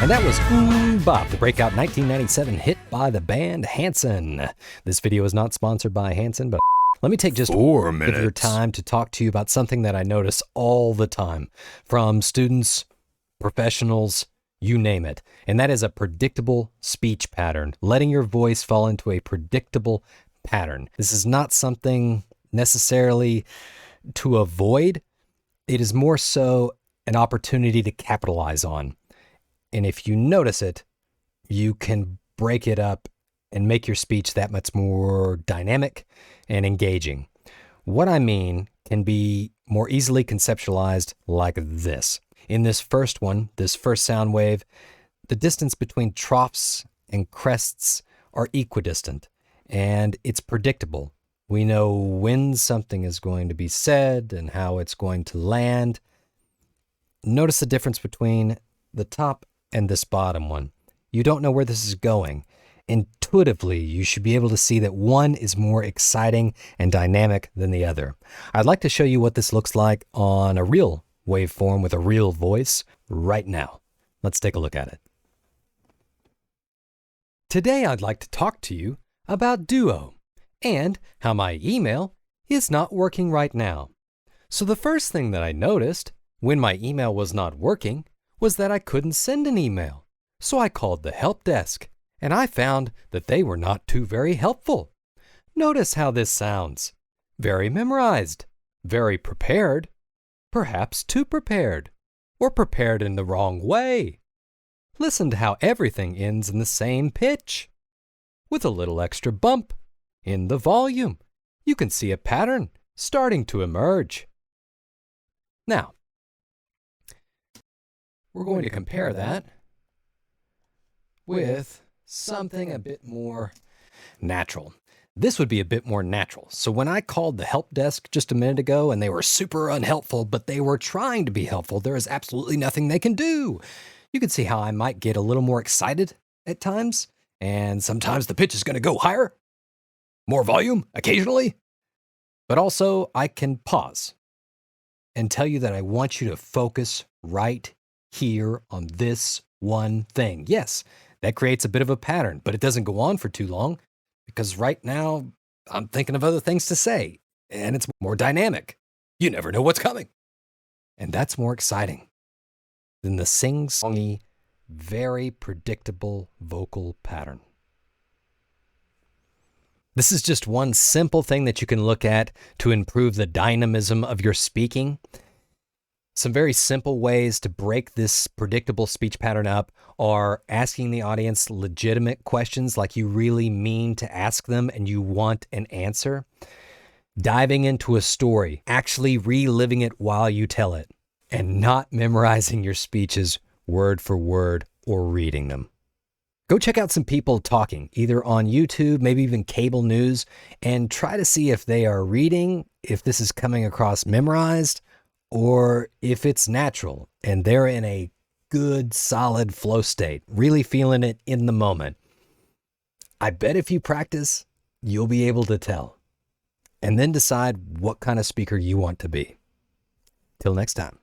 And that was Bop, the breakout 1997 hit by the band Hanson. This video is not sponsored by Hanson, but let me take just 4 minutes of your time to talk to you about something that I notice all the time from students, professionals, you name it. And that is a predictable speech pattern, letting your voice fall into a predictable pattern. This is not something necessarily to avoid. It is more so an opportunity to capitalize on. And if you notice it, you can break it up and make your speech that much more dynamic and engaging. What I mean can be more easily conceptualized like this. In this first one, this first sound wave, the distance between troughs and crests are equidistant, and it's predictable. We know when something is going to be said and how it's going to land. Notice the difference between the top and this bottom one. You don't know where this is going. Intuitively, you should be able to see that one is more exciting and dynamic than the other. I'd like to show you what this looks like on a real waveform with a real voice right now. Let's take a look at it. Today, I'd like to talk to you about Duo and how my email is not working right now. So the first thing that I noticed when my email was not working was that I couldn't send an email. So I called the help desk, and I found that they were not too very helpful. Notice how this sounds. Very memorized, very prepared, perhaps too prepared, or prepared in the wrong way. Listen to how everything ends in the same pitch, with a little extra bump in the volume. You can see a pattern starting to emerge. Now, we're going to compare that with something a bit more natural. This would be a bit more natural. So when I called the help desk just a minute ago and they were super unhelpful, but they were trying to be helpful, there is absolutely nothing they can do. You can see how I might get a little more excited at times, and sometimes the pitch is going to go higher, more volume occasionally, but also I can pause and tell you that I want you to focus right here on this one thing. Yes, that creates a bit of a pattern, but it doesn't go on for too long because right now I'm thinking of other things to say and it's more dynamic. You never know what's coming. And that's more exciting than the sing-songy, very predictable vocal pattern. This is just one simple thing that you can look at to improve the dynamism of your speaking. Some very simple ways to break this predictable speech pattern up are asking the audience legitimate questions like you really mean to ask them and you want an answer. Diving into a story, actually reliving it while you tell it, and not memorizing your speeches word for word or reading them. Go check out some people talking, either on YouTube, maybe even cable news, and try to see if they are reading, if this is coming across memorized, or if it's natural and they're in a good, solid flow state, really feeling it in the moment. I bet if you practice, you'll be able to tell, and then decide what kind of speaker you want to be. Till next time.